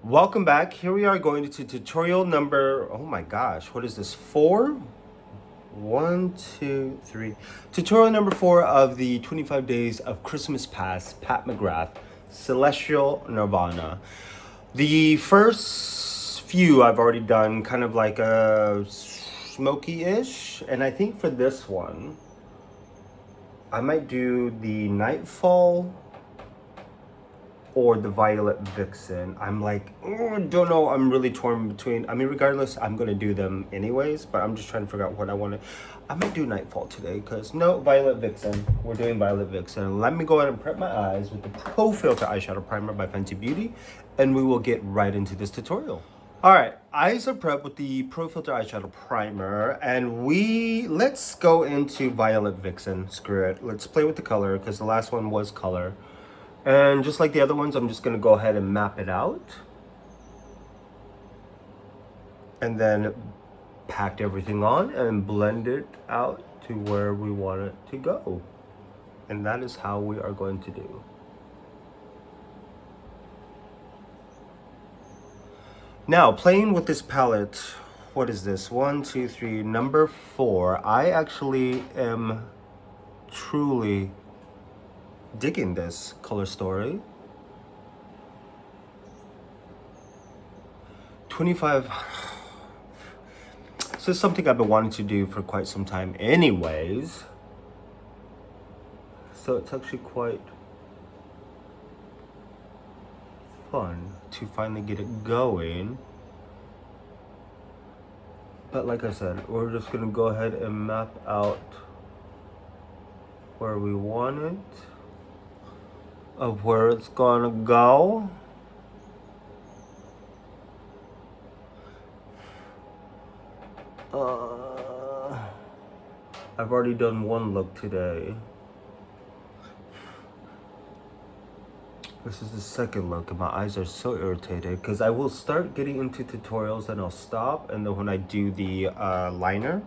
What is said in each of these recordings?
Welcome back. Here we are going to tutorial number, oh my gosh, what is this, 4? 1, 2, 3. Tutorial number 4 of the 25 Days of Christmas Past, Pat McGrath, Celestial Nirvana. The first few I've already done kind of like a smoky-ish, and I think for this one, I might do the Nightfall or the Violet Vixen. I'm like, don't know, I'm really torn between. I mean, regardless, I'm gonna do them anyways, but I'm just trying to figure out what I want to. I might do Nightfall today, because no, Violet Vixen. We're doing Violet Vixen. Let me go ahead and prep my eyes with the Pro Filter Eyeshadow Primer by Fenty Beauty, and we will get right into this tutorial. All right, eyes are prepped with the Pro Filter Eyeshadow Primer, and let's go into Violet Vixen. Screw it, let's play with the color, because the last one was color. And just like the other ones, I'm just gonna go ahead and map it out. And then pack everything on and blend it out to where we want it to go. And that is how we are going to do. Now, playing with this palette, what is this? 1, 2, 3, number 4. I actually am truly digging this color story. 25. So it's something I've been wanting to do for quite some time anyways. So it's actually quite fun to finally get it going. But like I said, we're just gonna go ahead and map out where we want it, of where it's gonna go. I've already done one look today. This is the second look, and my eyes are so irritated because I will start getting into tutorials and I'll stop, and then when I do the liner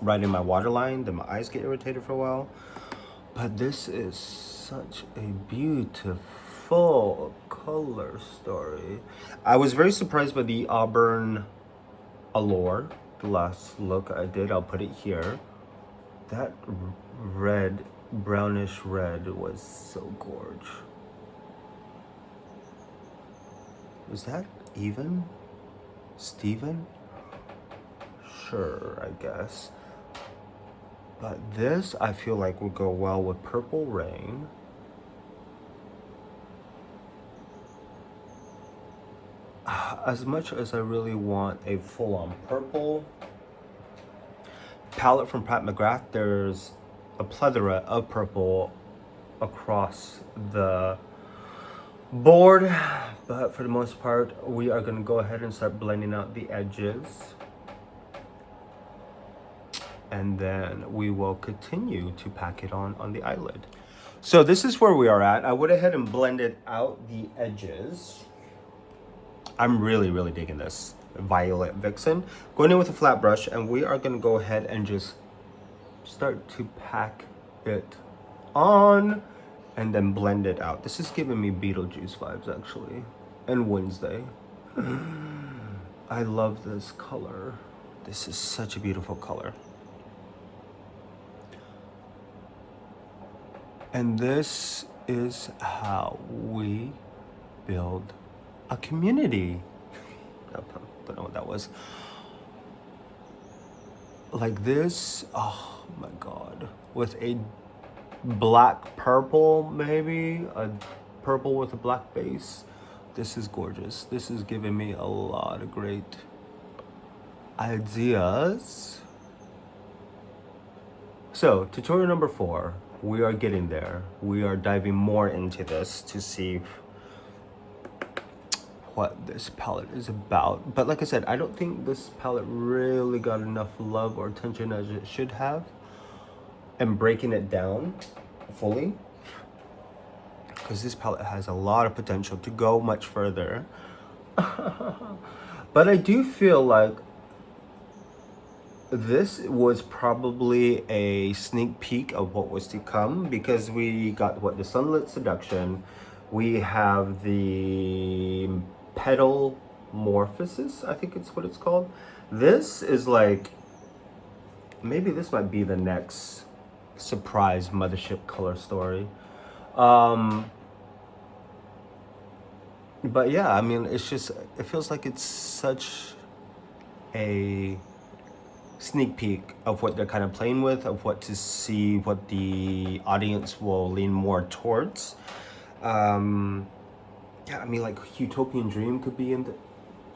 right in my waterline, then my eyes get irritated for a while. But this is such a beautiful color story. I was very surprised by the Auburn Allure, the last look I did. I'll put it here. That red, brownish red was so gorgeous. Is that even? Steven? Sure, I guess. But this, I feel like, would go well with Purple Rain. As much as I really want a full-on purple palette from Pat McGrath, there's a plethora of purple across the board. But for the most part, we are going to go ahead and start blending out the edges. And then we will continue to pack it on the eyelid. So this is where we are at. I went ahead and blended out the edges. I'm really digging this Violet Vixen. Going in with a flat brush, and we are gonna go ahead and just start to pack it on and then blend it out. This is giving me Beetlejuice vibes, actually, and Wednesday. I love this color. This is such a beautiful color. And this is how we build a community. Don't know what that was. Like this, oh my God. With a black purple, maybe a purple with a black base. This is gorgeous. This is giving me a lot of great ideas. So, tutorial number 4. We are getting there. We are diving more into this to see what this palette is about. But like I said, I don't think this palette really got enough love or attention as it should have. And breaking it down fully, because this palette has a lot of potential to go much further. But I do feel like this was probably a sneak peek of what was to come, because we got the Sunlit Seduction, we have the Petal Morphosis, I think it's what it's called. This is like, maybe this might be the next surprise mothership color story. But yeah, I mean, it's just, it feels like it's such a sneak peek of what they're kind of playing with, of what to see, what the audience will lean more towards. Yeah, I mean, like Utopian Dream could be in the,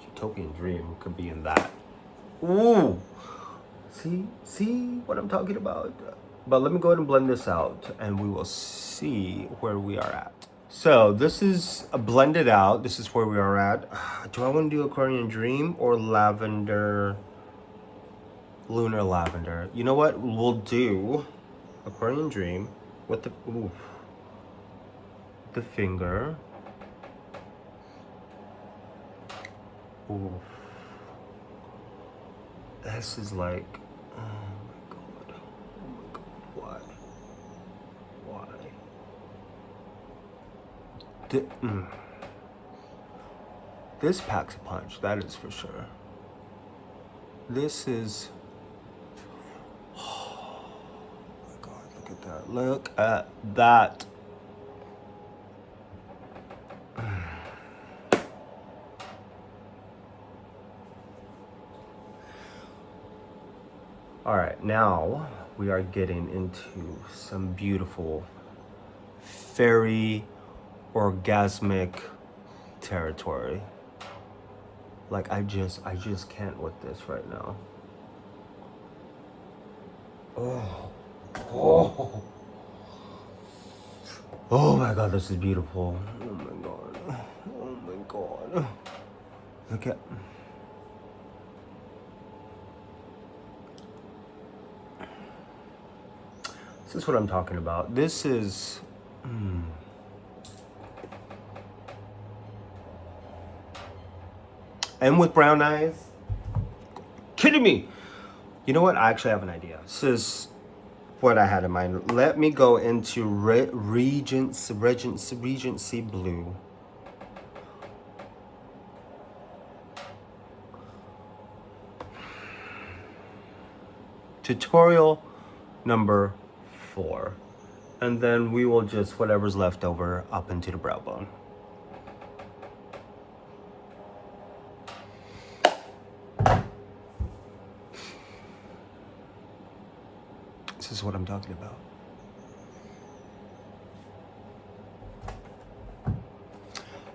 Utopian Dream could be in that. Ooh, see what I'm talking about? But let me go ahead and blend this out and we will see where we are at. So this is blended out. This is where we are at. Do I want to do Aquarian Dream or Lavender, Lunar Lavender? You know what? We'll do Aquarian Dream with the, ooh, the finger. Ooh. This is like, oh my god. Oh my god. Why? This packs a punch, that is for sure. This is, oh my god, look at that. Look at that. All right, now we are getting into some beautiful fairy orgasmic territory. Like I just can't with this right now. Oh my god, this is beautiful. Oh my god. Oh my god. Look at, this is what I'm talking about. This is and with brown eyes, kidding me. You know what? I actually have an idea. This is what I had in mind. Let me go into Regency Blue. Tutorial number 4. And then we will just, whatever's left over, up into the brow bone. This is what I'm talking about.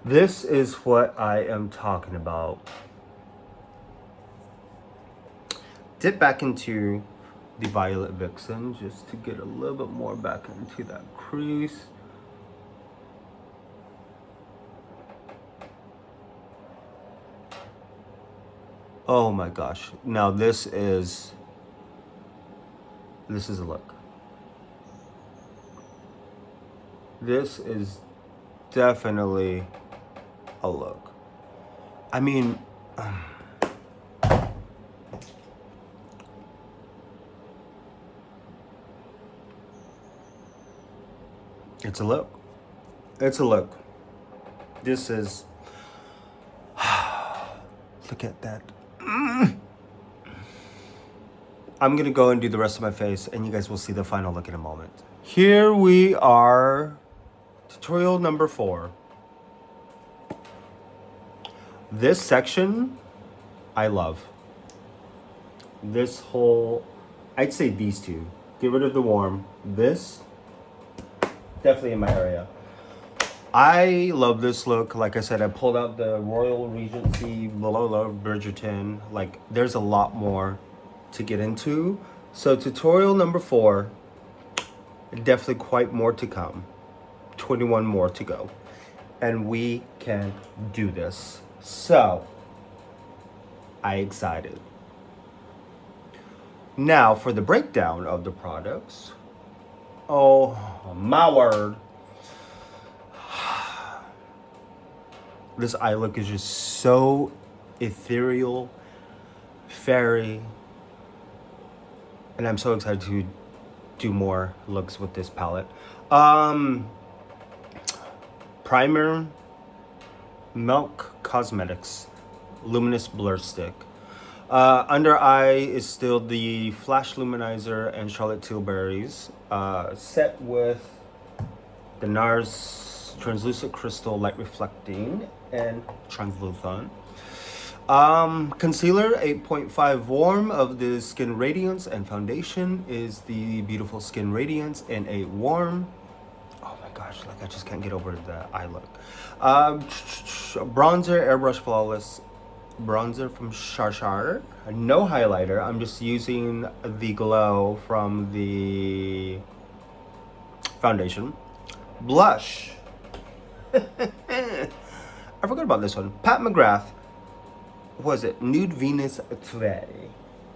This is what I am talking about. Dip back into the Violet Vixen just to get a little bit more back into that crease. Oh my gosh. Now this is a look. This is definitely a look. I mean, it's a look. It's a look. This is, look at that. I'm gonna go and do the rest of my face and you guys will see the final look in a moment. Here we are, tutorial number 4. This section, I love. This whole, I'd say these two. Get rid of the warm. This, definitely in my area. I love this look. Like I said, I pulled out the Royal Regency, Bridgerton. Like, there's a lot more to get into. So tutorial number 4, definitely quite more to come. 21 more to go. And we can do this. So, I'm excited. Now for the breakdown of the products. Oh my word. This eye look is just so ethereal, fairy. And I'm so excited to do more looks with this palette. Primer, milk Cosmetics Luminous Blur Stick. Under eye is still the Flash Luminizer and Charlotte Tilbury's, set with the NARS Translucent Crystal Light Reflecting and Translucent. Concealer 8.5 Warm of the Skin Radiance, and foundation is the beautiful Skin Radiance in a warm. Oh my gosh, like I just can't get over the eye look. Bronzer, Airbrush Flawless bronzer from Shar. No highlighter. I'm just using the glow from the foundation. Blush. I forgot about this one. Pat McGrath. What was it? Nude Venus Today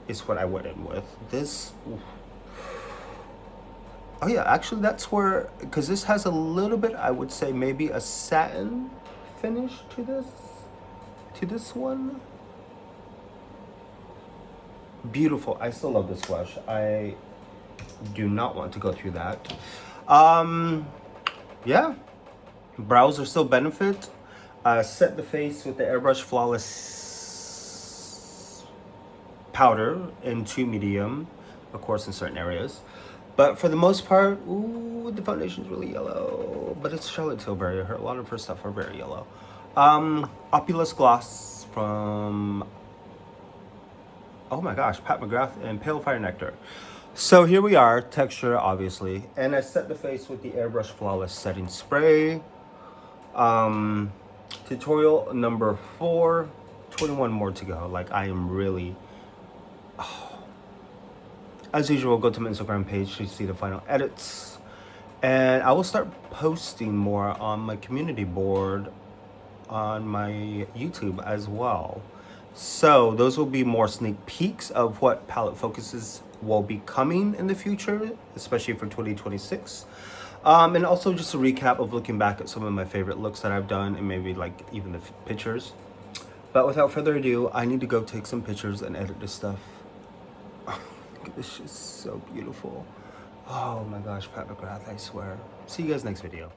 is what I went in with. This. Oof. Oh yeah, actually that's where, because this has a little bit, I would say maybe a satin finish to this one. Beautiful. I still love this blush. I do not want to go through that. Yeah, brows are still Benefit. Set the face with the Airbrush Flawless powder into medium, of course in certain areas. But for the most part, ooh, the foundation's really yellow. But it's Charlotte Tilbury. A lot of her stuff are very yellow. Opulous Gloss from, oh my gosh, Pat McGrath and Pale Fire Nectar. So here we are, texture obviously. And I set the face with the Airbrush Flawless Setting Spray. Tutorial number 4, 21 more to go. Like I am really, as usual, go to my Instagram page to see the final edits. And I will start posting more on my community board on my YouTube as well. So those will be more sneak peeks of what palette focuses will be coming in the future, especially for 2026. And also just a recap of looking back at some of my favorite looks that I've done and maybe like even the pictures. But without further ado, I need to go take some pictures and edit this stuff. This is so beautiful. Oh my gosh, Pat McGrath, I swear. See you guys next video.